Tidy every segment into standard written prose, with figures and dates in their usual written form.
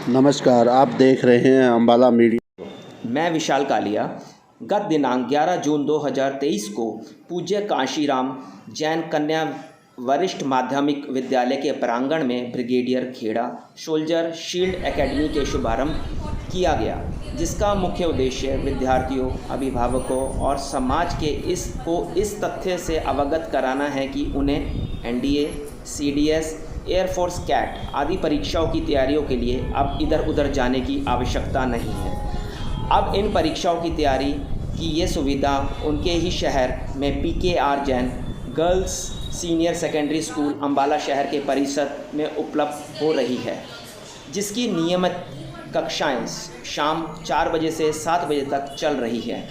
नमस्कार, आप देख रहे हैं अम्बाला मीडिया। मैं विशाल कालिया। गत दिनांक 11 जून 2023 को पूज्य कांशीराम जैन कन्या वरिष्ठ माध्यमिक विद्यालय के प्रांगण में brigadier Kheda soldier shield academy के शुभारंभ किया गया, जिसका मुख्य उद्देश्य विद्यार्थियों, अभिभावकों और समाज के इस तथ्य से अवगत कराना है कि उन्हें एनडीए, सीडीएस, एयरफोर्स कैट आदि परीक्षाओं की तैयारियों के लिए अब इधर उधर जाने की आवश्यकता नहीं है। अब इन परीक्षाओं की तैयारी की ये सुविधा उनके ही शहर में PKR Jain girls senior secondary school Ambala शहर के परिसर में उपलब्ध हो रही है, जिसकी नियमित कक्षाएं शाम 4 बजे से 7 बजे तक चल रही है।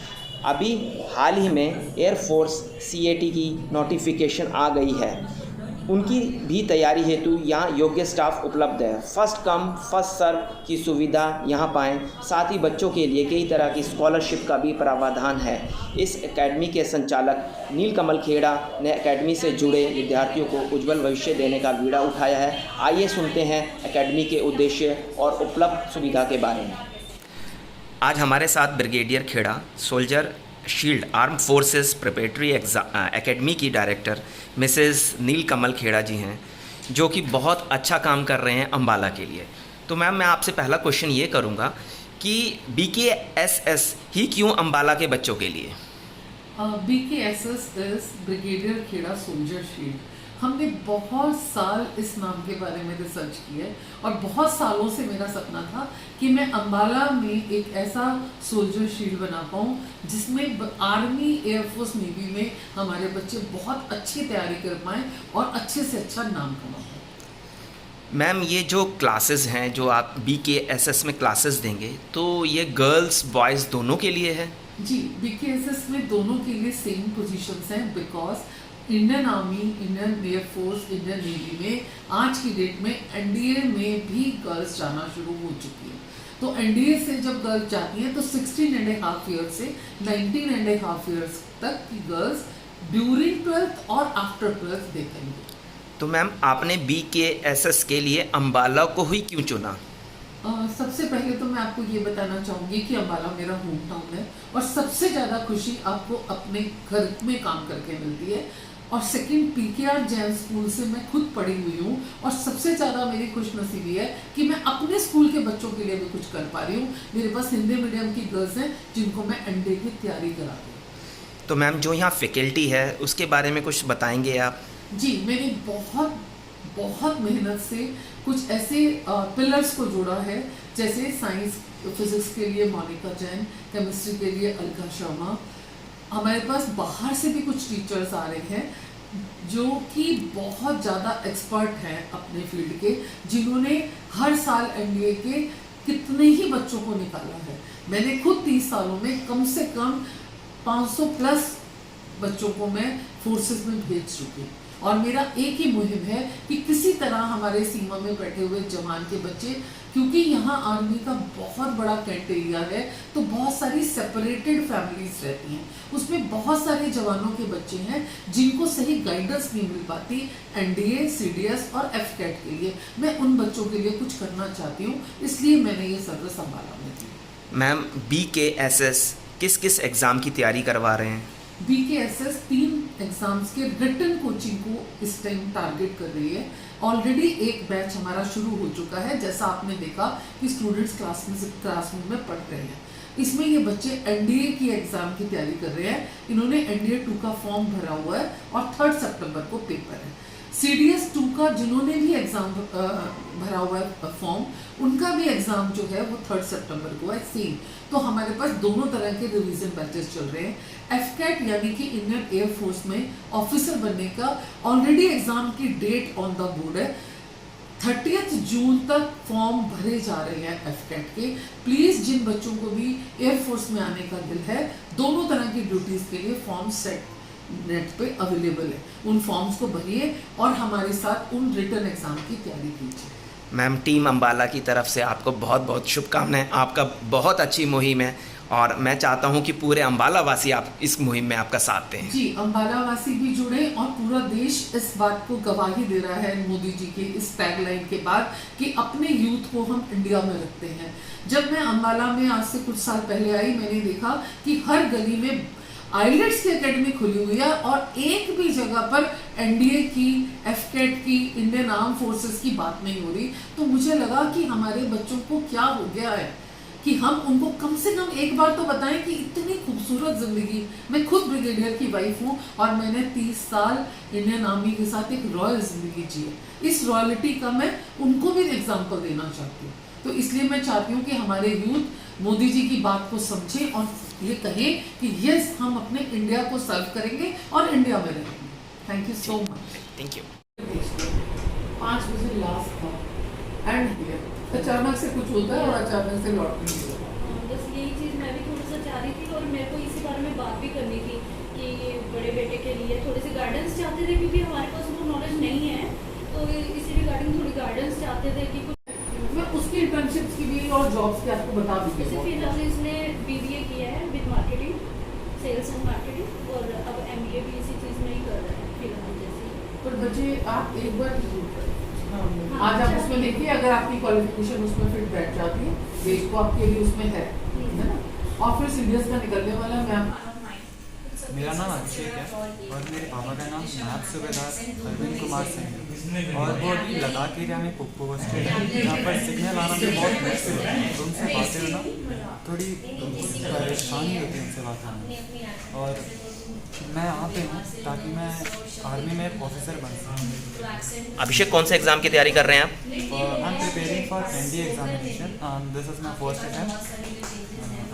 अभी हाल ही में एयरफोर्स सीएटी की नोटिफिकेशन आ गई है। उनकी भी तैयारी हेतु यहाँ योग्य स्टाफ उपलब्ध है। फर्स्ट कम फर्स्ट सर्व की सुविधा यहाँ पाएँ। साथ ही बच्चों के लिए कई तरह की स्कॉलरशिप का भी प्रावधान है। इस एकेडमी के संचालक नीलकमल खेड़ा ने एकेडमी से जुड़े विद्यार्थियों को उज्जवल भविष्य देने का बीड़ा उठाया है। आइए सुनते हैं एकेडमी के उद्देश्य और उपलब्ध सुविधा के बारे में। आज हमारे साथ brigadier Kheda soldier shield arm forces preparatory academy की डायरेक्टर मिसेस नीलकमल खेड़ा जी हैं, जो कि बहुत अच्छा काम कर रहे हैं अम्बाला के लिए। तो मैम, मैं आपसे पहला क्वेश्चन ये करूँगा कि BKSS ही क्यों अम्बाला के बच्चों के लिए? BKSS is brigadier Kheda soldier shield. हमने बहुत साल इस नाम के बारे में रिसर्च की है और बहुत सालों से मेरा सपना था कि मैं अम्बाला में एक ऐसा सोल्जर शील्ड बना पाऊँ जिसमें आर्मी, एयरफोर्स, नेवी में हमारे बच्चे बहुत अच्छी तैयारी कर पाएँ और अच्छे से अच्छा नाम कमा पाएँ। मैम, ये जो क्लासेस हैं जो आप BKSS में क्लासेस देंगे, तो ये गर्ल्स बॉयज़ दोनों के लिए है? जी, BKSS में दोनों के लिए सेम पोजीशंस हैं, because Indian army, Indian air force, Indian navy में आज की डेट में एनडीए में भी गर्ल्स जाना शुरू हो चुकी है। तो एनडीए से जब गर्ल्स जाती हैं तो 16.5 ईयर्स से 19.5 ईयर्स तक की गर्ल्स ड्यूरिंग 12th और आफ्टर 12th देखेंगे। तो मैम, आपने BKSS के लिए अम्बाला को ही क्यों चुना? सबसे पहले तो मैं आपको ये बताना चाहूँगी कि अम्बाला मेरा होम टाउन है और सबसे ज़्यादा खुशी आपको अपने घर में काम करके मिलती है। और सेकंड, पीकेआर जैन स्कूल से मैं खुद पढ़ी हुई हूँ और सबसे ज़्यादा मेरी खुशनसीबी है कि मैं अपने स्कूल के बच्चों के लिए भी कुछ कर पा रही हूँ। मेरे पास हिंदी मीडियम की गर्ल्स हैं जिनको मैं एनडीए की तैयारी कराती हूँ। तो मैम, जो यहाँ फैकल्टी है उसके बारे में कुछ बताएंगे आप? जी, मैंने बहुत मेहनत से कुछ ऐसे पिलर्स को जोड़ा है, जैसे साइंस फिजिक्स के लिए मोनिका जैन, केमिस्ट्री के लिए अलका शर्मा। हमारे पास बाहर से भी कुछ टीचर्स आ रहे हैं जो कि बहुत ज़्यादा एक्सपर्ट हैं अपने फील्ड के, जिन्होंने हर साल एनडीए के कितने ही बच्चों को निकाला है। मैंने खुद 30 सालों में कम से कम 500 प्लस बच्चों को मैं फोर्सेस में भेज चुकी हूँ। और मेरा एक ही मुहिम है कि किसी तरह हमारे सीमा में बैठे हुए जवान के बच्चे, क्योंकि यहाँ आर्मी का बहुत बड़ा कैंट एरिया है, तो बहुत सारी सेपरेटेड फैमिलीज रहती हैं, उसमें बहुत सारे जवानों के बच्चे हैं जिनको सही गाइडेंस नहीं मिल पाती एनडीए, सीडीएस और एफकेट के लिए। मैं उन बच्चों के लिए कुछ करना चाहती हूँ, इसलिए मैंने ये सर्विस अम्बाला में दी। मैम, BKSS किस किस एग्ज़ाम की तैयारी करवा रहे हैं? BKSS 3 एग्जाम्स के रिटन कोचिंग को इस टाइम टारगेट कर रही है। ऑलरेडी एक बैच हमारा शुरू हो चुका है, जैसा आपने देखा कि स्टूडेंट्स क्लासरूम में पढ़ रहे हैं। इसमें ये बच्चे एनडीए की एग्जाम की तैयारी कर रहे हैं। इन्होंने एनडीए 2 का फॉर्म भरा हुआ है और 3 सितंबर को पेपर है। CDS 2 का जिन्होंने भी एग्जाम भरा हुआ है फॉर्म, उनका भी एग्जाम जो है वो 3 सितंबर को है सेम। तो हमारे पास दोनों तरह के रिवीजन बैचेस चल रहे हैं। एफकेट यानी कि इंडियन एयरफोर्स में ऑफिसर बनने का ऑलरेडी एग्जाम की डेट ऑन द बोर्ड है। 30 जून तक फॉर्म भरे जा रहे हैं एफकेट के। प्लीज जिन बच्चों को भी एयरफोर्स में आने का दिल है, दोनों तरह की ड्यूटीज के लिए फॉर्म सेट नेट पे अवेलेबल है। उन फॉर्म्स को भरिए और हमारे साथ उन रिटन एग्जाम की तैयारी कीजिए। मैम, टीम अम्बाला की तरफ से आपको बहुत बहुत शुभकामनाएं। आपका बहुत अच्छी मुहिम है और मैं चाहता हूं कि पूरे अम्बाला वासी आप इस मुहिम में आपका साथ दें। जी, अम्बाला वासी भी जुड़े और पूरा देश इस बात को गवाही दे रहा है मोदी जी के इस टैगलाइन के बाद कि अपने यूथ को हम इंडिया में रखते हैं। जब मैं अम्बाला में आज से कुछ साल पहले आई, मैंने देखा कि हर गली में आइलेट्स की एकेडमी खुली हुई है और एक भी जगह पर एनडीए की, एफकेट की, इंडियन आर्म फोर्सेस की बात नहीं हो रही। तो मुझे लगा कि हमारे बच्चों को क्या हो गया है कि हम उनको कम से कम एक बार तो बताएं कि इतनी खूबसूरत जिंदगी। मैं खुद ब्रिगेडियर की वाइफ हूँ और मैंने 30 साल इंडियन आर्मी के साथ एक रॉयल जिंदगी जी है। इस रॉयल्टी का मैं उनको भी एग्जाम्पल देना चाहती हूँ। तो इसलिए मैं चाहती हूँ कि हमारे यूथ मोदी जी की बात को समझें और ये कहें कि यस, हम अपने इंडिया को सर्व करेंगे और इंडिया में रहेंगे। Thank you so much. Thank you. 5 बजे लास्ट था एंड अचानक से कुछ होता है और अचानक से लौट नहीं होता। बस यही चीज़ मैं भी थोड़ा सा चाह रही थी और मेरे को इसी बारे में बात भी करनी थी कि बड़े बेटे के लिए थोड़ी सी गाइडेंस चाहते थे, क्योंकि हमारे पास वो नॉलेज नहीं है। तो इसी रिगार्डिंग थोड़ी गाइडेंस चाहते थे कि कुछ मैं उसकी इंटर्नशिप्स की भी और जॉब्स की आपको बता जैसे दूँगी। फिलहाल इसने BBA किया है with marketing, sales and marketing, और अब MBA भी इसी चीज़ में ही कर रहा है फिलहाल। जैसे पर बच्चे आप एक बार आज आप उसमें देखिए, अगर आपकी क्वालिफिकेशन उसमें फिट बैठ जाती है, देश को आपके लिए उसमें है ना। और फिर सीरियस का निकलने वाला मैम। मेरा नाम अभिषेक है और मेरे पापा का नाम नायब सूबेदार अरविंद कुमार सिंह है और वो अभी लद्दाख एरिया में पोस्टेड है, जहाँ पर सिग्नल आना भी बहुत मुश्किल है। तो उनसे बातें होना थोड़ी परेशानी होती है उनसे बात करना। और मैं यहाँ पे हूँ ताकि मैं आर्मी में ऑफिसर बन सकूँ। अभिषेक, कौन से एग्ज़ाम की तैयारी कर रहे हैं आप? I am preparing for NDA examination and this is my first attempt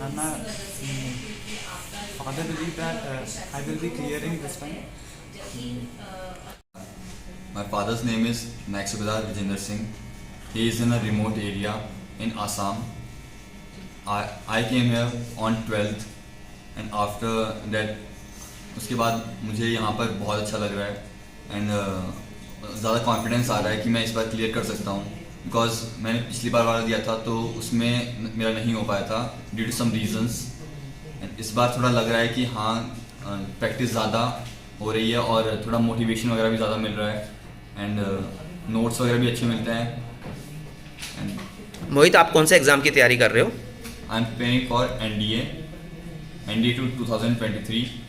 and my father believe that I will be clearing this time. My father's name is Naik Subedar Vijender Singh. He is in a remote area in Assam. I came here on 12th and after that उसके बाद मुझे यहाँ पर बहुत अच्छा लग रहा है एंड ज़्यादा कॉन्फिडेंस आ रहा है कि मैं इस बार क्लियर कर सकता हूँ। बिकॉज मैंने पिछली बार वाला दिया था तो उसमें मेरा नहीं हो पाया था ड्यू टू सम रीजंस। इस बार थोड़ा लग रहा है कि हाँ प्रैक्टिस ज़्यादा हो रही है और थोड़ा मोटिवेशन वगैरह भी ज़्यादा मिल रहा है एंड नोट्स वगैरह भी अच्छे मिलते हैं। एंड मोहित, आप कौन से एग्ज़ाम की तैयारी कर रहे हो? I am preparing for NDA 2023